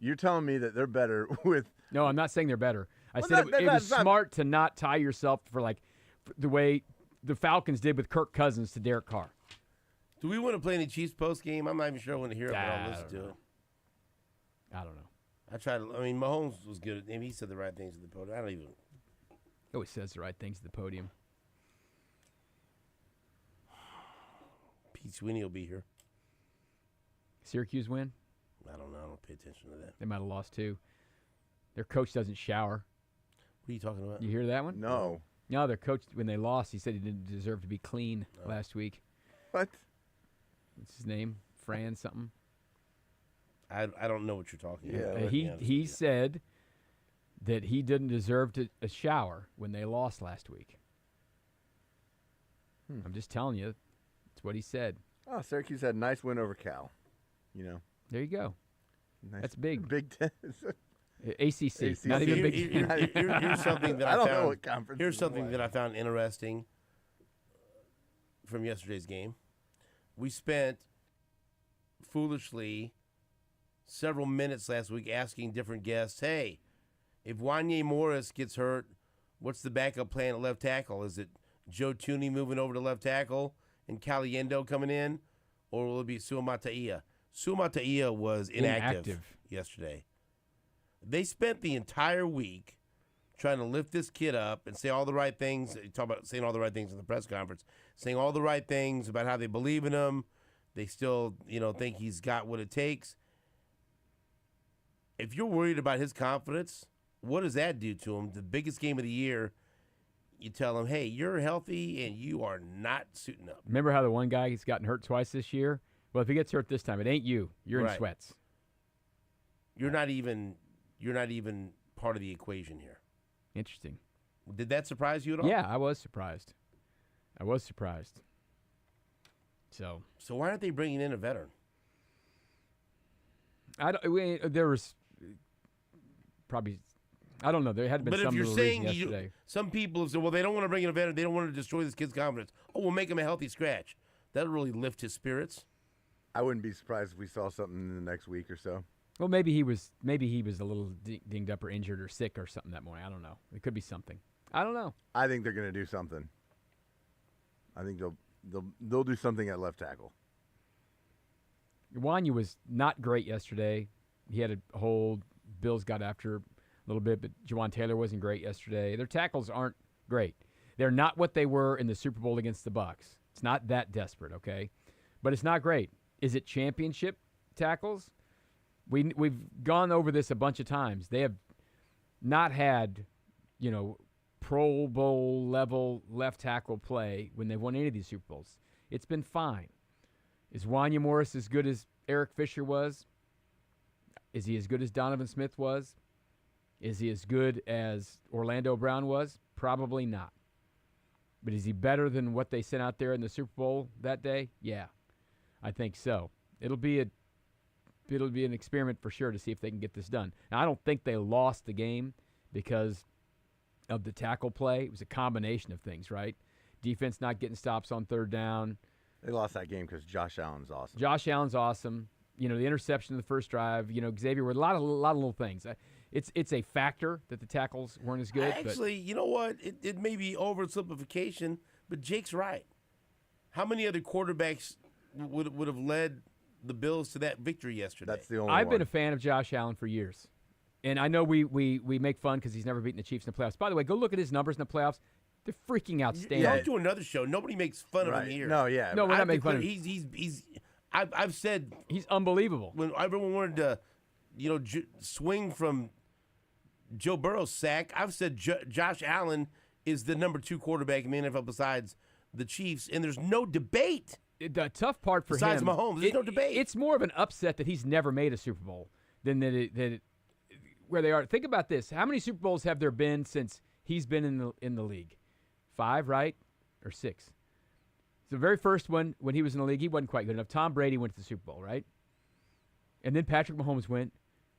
Speaker 9: you're telling me that they're better with.
Speaker 7: No, I'm not saying they're better. I said it was smart to not tie yourself for the way the Falcons did with Kirk Cousins to Derek Carr.
Speaker 6: Do we want to play any Chiefs post game? I'm not even sure I want to hear it, but I'll listen to it.
Speaker 7: I don't know.
Speaker 6: Mahomes was good. Maybe he said the right things at the podium. I don't even.
Speaker 7: He always says the right things at the podium.
Speaker 6: Pete Sweeney will be here.
Speaker 7: Syracuse win?
Speaker 6: I don't know. I don't pay attention to that.
Speaker 7: They might have lost too. Their coach doesn't shower.
Speaker 6: What are you talking about?
Speaker 7: You hear that one?
Speaker 9: No.
Speaker 7: No, their coach, when they lost, he said he didn't deserve to be clean last week.
Speaker 9: What?
Speaker 7: What's his name? Fran something?
Speaker 6: I don't know what you're talking about.
Speaker 7: He said that he didn't deserve a shower when they lost last week. I'm just telling you. That's what he said.
Speaker 9: Oh, Syracuse had a nice win over Cal.
Speaker 7: There you go.
Speaker 9: Nice.
Speaker 7: That's big.
Speaker 9: Big Ten.
Speaker 7: ACC. Not even Big Ten.
Speaker 6: Here's something that
Speaker 9: I don't know
Speaker 6: found.
Speaker 9: what conference.
Speaker 6: Here's something that I found interesting from yesterday's game. We spent foolishly several minutes last week asking different guests, hey, if Wanye Morris gets hurt, what's the backup plan at left tackle? Is it Joe Thuney moving over to left tackle and Caliendo coming in, or will it be Suamataia? Suamataia was inactive yesterday. They spent the entire week trying to lift this kid up and say all the right things. You talk about saying all the right things in the press conference, saying all the right things about how they believe in him. They still, think he's got what it takes. If you're worried about his confidence, what does that do to him? The biggest game of the year, you tell him, hey, you're healthy and you are not suiting up.
Speaker 7: Remember how the one guy has gotten hurt twice this year? Well, if he gets hurt this time, it ain't you. You're in sweats.
Speaker 6: You're not even part of the equation here.
Speaker 7: Interesting.
Speaker 6: Did that surprise you at all?
Speaker 7: Yeah, I was surprised. So
Speaker 6: why aren't they bringing in a veteran?
Speaker 7: There was probably, I don't know. There had been some reason yesterday.
Speaker 6: Some people have said, well, they don't want to bring in a veteran. They don't want to destroy this kid's confidence. Oh, we'll make him a healthy scratch. That'll really lift his spirits.
Speaker 9: I wouldn't be surprised if we saw something in the next week or so.
Speaker 7: Well, maybe he was a little dinged up or injured or sick or something that morning. I don't know. It could be something. I don't know.
Speaker 9: I think they're going to do something. I think they'll do something at left tackle.
Speaker 7: Wanya was not great yesterday. He had a hold. Bills got after a little bit, but Jawan Taylor wasn't great yesterday. Their tackles aren't great. They're not what they were in the Super Bowl against the Bucs. It's not that desperate, okay? But it's not great. Is it championship tackles? We've gone over this a bunch of times. They have not had, Pro Bowl level left tackle play when they've won any of these Super Bowls. It's been fine. Is Wanya Morris as good as Eric Fisher was? Is he as good as Donovan Smith was? Is he as good as Orlando Brown was? Probably not. But is he better than what they sent out there in the Super Bowl that day? Yeah, I think so. It'll be an experiment for sure to see if they can get this done. Now, I don't think they lost the game because of the tackle play. It was a combination of things, right? Defense not getting stops on third down.
Speaker 9: They lost that game because Josh Allen's awesome.
Speaker 7: Josh Allen's awesome. The interception in the first drive. Xavier, a lot of little things. It's a factor that the tackles weren't as good.
Speaker 6: Actually, you know what? It may be oversimplification, but Jake's right. How many other quarterbacks would have led the Bills to that victory yesterday?
Speaker 9: That's the only
Speaker 7: I've
Speaker 9: one.
Speaker 7: been a fan of Josh Allen for years. And I know we make fun because he's never beaten the Chiefs in the playoffs. By the way, go look at his numbers in the playoffs. They're freaking outstanding.
Speaker 6: Don't do another show. Nobody makes fun of him here.
Speaker 9: No, yeah.
Speaker 7: No, we're not making fun of him.
Speaker 6: I've said
Speaker 7: he's unbelievable.
Speaker 6: When everyone wanted to, swing from Joe Burrow's sack, I've said Josh Allen is the number 2 quarterback in the NFL besides the Chiefs, and there's no debate.
Speaker 7: The tough part for
Speaker 6: besides
Speaker 7: him,
Speaker 6: Mahomes, there's no debate.
Speaker 7: It's more of an upset that he's never made a Super Bowl than where they are. Think about this: how many Super Bowls have there been since he's been in the league? 5, right, or 6? The very first one when he was in the league, he wasn't quite good enough. Tom Brady went to the Super Bowl, right? And then Patrick Mahomes went,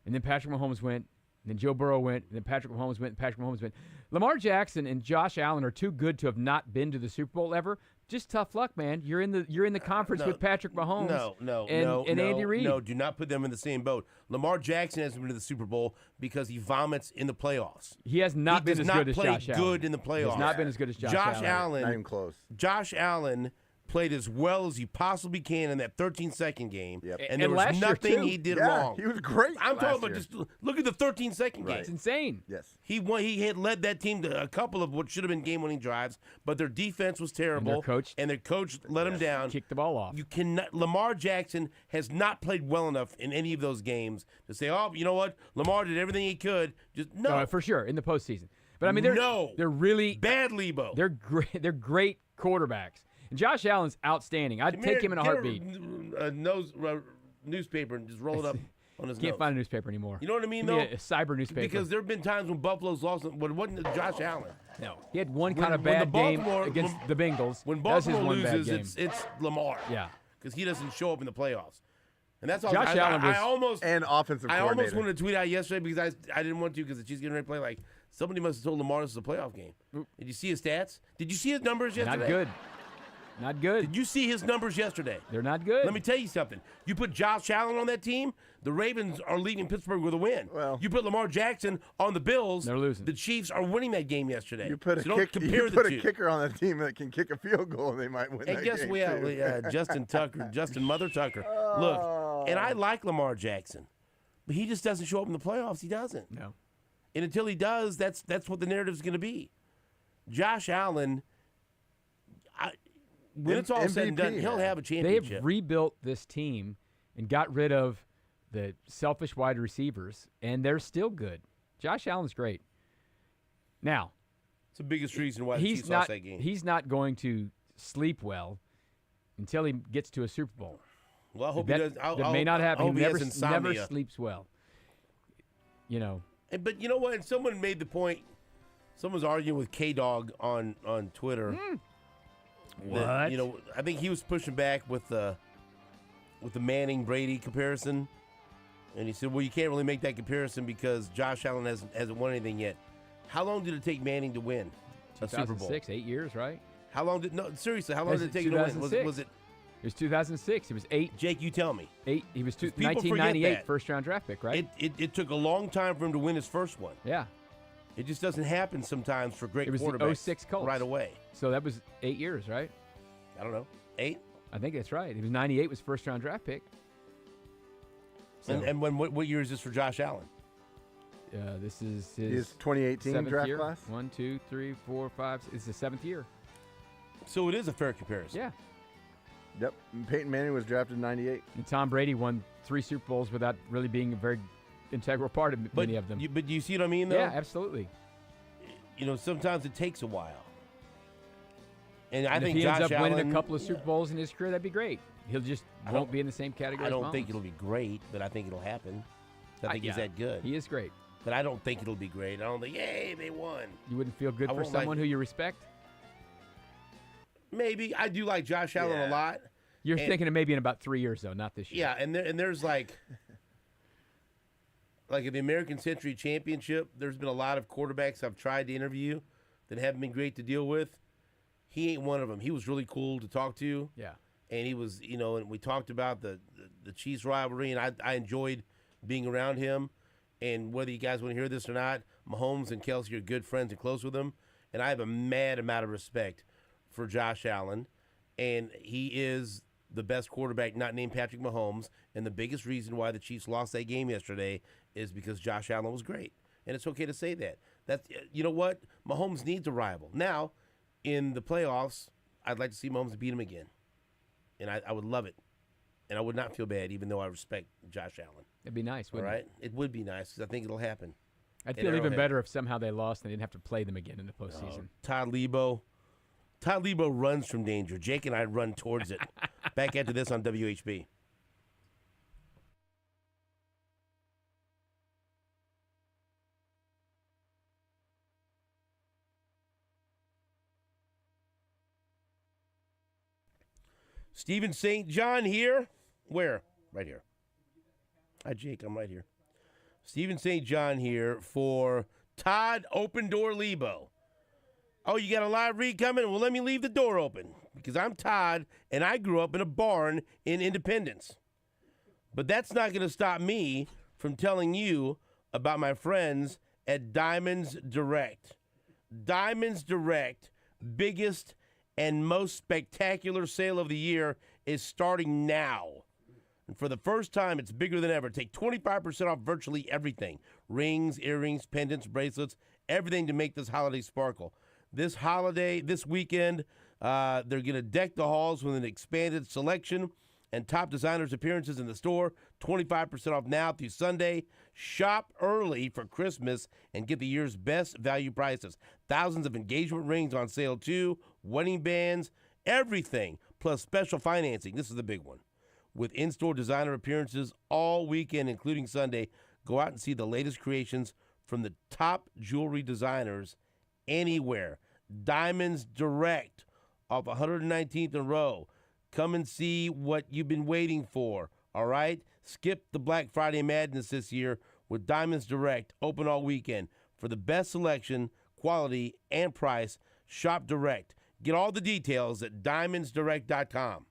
Speaker 7: and then Patrick Mahomes went, and then Joe Burrow went, and then Patrick Mahomes went, and Patrick Mahomes went. Lamar Jackson and Josh Allen are too good to have not been to the Super Bowl ever. Just tough luck, man. You're in the conference with Patrick Mahomes and Andy Reid.
Speaker 6: No, do not put them in the same boat. Lamar Jackson hasn't been to the Super Bowl because he vomits in the playoffs.
Speaker 7: He has not been as good as Josh Allen.
Speaker 6: He does not play good in the playoffs.
Speaker 7: He has not been as good as Josh
Speaker 6: Allen.
Speaker 9: Not even close.
Speaker 6: Josh Allen played as well as he possibly can in that 13-second game.
Speaker 9: Yep.
Speaker 6: And there was nothing he did wrong.
Speaker 9: He was great.
Speaker 6: I'm talking about just look at the 13-second game.
Speaker 7: It's insane.
Speaker 9: Yes.
Speaker 6: He had led that team to a couple of what should have been game-winning drives, but their defense was terrible.
Speaker 7: And
Speaker 6: their coach let him down.
Speaker 7: Kicked the ball off.
Speaker 6: You cannot. Lamar Jackson has not played well enough in any of those games to say, oh, you know what? Lamar did everything he could. No,
Speaker 7: for sure in the postseason. But I mean, they're really
Speaker 6: bad. Leabo.
Speaker 7: They're great. They're great quarterbacks. And Josh Allen's outstanding. I'd take him in a heartbeat.
Speaker 6: Newspaper and just roll it up.
Speaker 2: on his
Speaker 7: Can't
Speaker 2: notes.
Speaker 7: find a newspaper anymore.
Speaker 2: You know what I mean,
Speaker 7: Give me
Speaker 2: though?
Speaker 7: a cyber newspaper.
Speaker 2: Because there have been times when Buffalo's lost, but it wasn't Josh Allen.
Speaker 7: No. He had one kind
Speaker 2: When-
Speaker 7: of
Speaker 2: when the
Speaker 7: bad game
Speaker 2: Baltimore-
Speaker 7: against the Bengals.
Speaker 2: When
Speaker 7: That was his
Speaker 2: Baltimore
Speaker 7: one bad
Speaker 2: loses,
Speaker 7: game.
Speaker 2: it's Lamar.
Speaker 7: Yeah.
Speaker 2: Because he doesn't show up in the playoffs. And that's all.
Speaker 7: Josh Allen was-
Speaker 2: I almost
Speaker 9: And offensive
Speaker 2: I
Speaker 9: coordinator.
Speaker 2: almost wanted to tweet out yesterday because I didn't want to because the Chiefs getting ready to play. Like, somebody must have told Lamar this is a playoff game. Did you see his stats? Did you see his numbers yesterday?
Speaker 7: Not good. Not good.
Speaker 2: Did you see his numbers yesterday?
Speaker 7: They're not good.
Speaker 2: Let me tell you something. You put Josh Allen on that team, the Ravens are leaving Pittsburgh with a win.
Speaker 9: Well-
Speaker 2: you put Lamar Jackson on the Bills,
Speaker 7: They're losing.
Speaker 2: The Chiefs are winning that game yesterday.
Speaker 9: You put a
Speaker 2: so don't compare the two.
Speaker 9: kicker on that team that can kick a field goal, and they might win
Speaker 2: And
Speaker 9: that
Speaker 2: guess
Speaker 9: game
Speaker 2: we
Speaker 9: too.
Speaker 2: have Justin Mother Tucker. Look, and I like Lamar Jackson, but he just doesn't show up in the playoffs. He doesn't.
Speaker 7: No.
Speaker 2: And until he does, that's what the narrative is going to be. Josh Allen, when it's all said and done,
Speaker 9: MVP,
Speaker 2: he'll
Speaker 9: man.
Speaker 2: have a
Speaker 7: They
Speaker 2: championship.
Speaker 7: have rebuilt this team and got rid of the selfish wide receivers, and they're still good. Josh Allen's great. Now,
Speaker 2: It's the biggest reason why the
Speaker 7: he's
Speaker 2: Chiefs
Speaker 7: not
Speaker 2: lost that game.
Speaker 7: he's not going to sleep well until he gets to a Super Bowl.
Speaker 2: Well, I hope
Speaker 7: that
Speaker 2: he does.
Speaker 7: that may not happen.
Speaker 2: I hope
Speaker 7: He
Speaker 2: he
Speaker 7: never,
Speaker 2: has insomnia.
Speaker 7: never sleeps well. You know,
Speaker 2: But you know what? And someone made the point. Someone's arguing with K-Dog on Twitter. That,
Speaker 7: What?
Speaker 2: I think he was pushing back with the Manning Brady comparison, and he said, "Well, you can't really make that comparison because Josh Allen hasn't won anything yet." How long did it take Manning to win a Super Bowl?
Speaker 7: 2006, 8 years, right?
Speaker 2: How long did seriously? How long
Speaker 7: Was
Speaker 2: did it
Speaker 7: it
Speaker 2: take him to win?
Speaker 7: 2006?
Speaker 2: Was it
Speaker 7: It was 2006. He was
Speaker 2: Jake? You tell me.
Speaker 7: He was
Speaker 2: People forget
Speaker 7: 1998
Speaker 2: that.
Speaker 7: first round draft pick, right?
Speaker 2: It took a long time for him to win his first one.
Speaker 7: Yeah.
Speaker 2: It just doesn't happen sometimes for great
Speaker 7: It was the
Speaker 2: quarterbacks
Speaker 7: 06 Colts.
Speaker 2: right away.
Speaker 7: So that was 8 years, right?
Speaker 2: I don't know, 8.
Speaker 7: I think that's right. He was 98 was first round draft pick. So,
Speaker 2: And what year is this for Josh Allen?
Speaker 7: this is
Speaker 9: His
Speaker 7: his
Speaker 9: 2018
Speaker 7: seventh
Speaker 9: draft
Speaker 7: year.
Speaker 9: class.
Speaker 7: 1, 2, 3, 4, 5. It's the 7th year.
Speaker 2: So it is a fair comparison.
Speaker 7: Yeah.
Speaker 9: Yep. Peyton Manning was drafted in '98.
Speaker 7: And Tom Brady won 3 Super Bowls without really being a very integral part of many of them.
Speaker 2: But you see what I mean, though?
Speaker 7: Yeah, absolutely.
Speaker 2: Sometimes it takes a while. And I
Speaker 7: And
Speaker 2: think
Speaker 7: if he
Speaker 2: Josh
Speaker 7: ends up
Speaker 2: Allen,
Speaker 7: winning a couple of Super Bowls in his career, that'd be great. He'll just won't be in the same category.
Speaker 2: I
Speaker 7: as
Speaker 2: don't think
Speaker 7: Mahomes.
Speaker 2: it'll be great, but I think it'll happen. I think he's
Speaker 7: yeah,
Speaker 2: that good.
Speaker 7: He is great.
Speaker 2: But I don't think it'll be great. I don't think, yay, they won.
Speaker 7: You wouldn't feel good
Speaker 2: I
Speaker 7: for
Speaker 2: won't like
Speaker 7: someone
Speaker 2: it.
Speaker 7: who you respect?
Speaker 2: Maybe. I do like Josh Allen a lot.
Speaker 7: You're
Speaker 2: And-
Speaker 7: thinking of maybe in about 3 years, though, not this year.
Speaker 2: Yeah, and there's like in the American Century Championship, there's been a lot of quarterbacks I've tried to interview that haven't been great to deal with. He ain't one of them. He was really cool to talk to.
Speaker 7: Yeah.
Speaker 2: And he was, and we talked about the Chiefs rivalry, and I enjoyed being around him. And whether you guys want to hear this or not, Mahomes and Kelsey are good friends and close with him. And I have a mad amount of respect for Josh Allen. And he is the best quarterback not named Patrick Mahomes. And the biggest reason why the Chiefs lost that game yesterday is because Josh Allen was great. And it's okay to say that. You know what? Mahomes needs a rival. Now, in the playoffs, I'd like to see Mahomes beat him again. And I would love it. And I would not feel bad, even though I respect Josh Allen.
Speaker 7: It'd be nice,
Speaker 2: All
Speaker 7: wouldn't
Speaker 2: right? It would be nice because I think it'll happen.
Speaker 7: I'd
Speaker 2: at
Speaker 7: feel even
Speaker 2: Arrowhead.
Speaker 7: better if somehow they lost and they didn't have to play them again in the postseason.
Speaker 2: Todd Leabo runs from danger. Jake and I run towards it. Back after this on WHB. Stephen St. John here. Where? Right here. Hi, Jake. I'm right here. Stephen St. John here for Todd Open Door Leabo. Oh, you got a live read coming? Well, let me leave the door open because I'm Todd, and I grew up in a barn in Independence. But that's not going to stop me from telling you about my friends at Diamonds Direct. Diamonds Direct, biggest and most spectacular sale of the year, is starting now. And for the first time, it's bigger than ever. Take 25% off virtually everything. Rings, earrings, pendants, bracelets, everything to make this holiday sparkle. This weekend, they're going to deck the halls with an expanded selection and top designers' appearances in the store. 25% off now through Sunday. Shop early for Christmas and get the year's best value prices. Thousands of engagement rings on sale too, wedding bands, everything, plus special financing. This is the big one. with in-store designer appearances all weekend, including Sunday. Go out and see the latest creations from the top jewelry designers anywhere. Diamonds Direct off 119th and Row. Come and see what you've been waiting for, all right? Skip the Black Friday madness this year with Diamonds Direct, open all weekend. For the best selection, quality, and price, shop direct. Get all the details at diamondsdirect.com.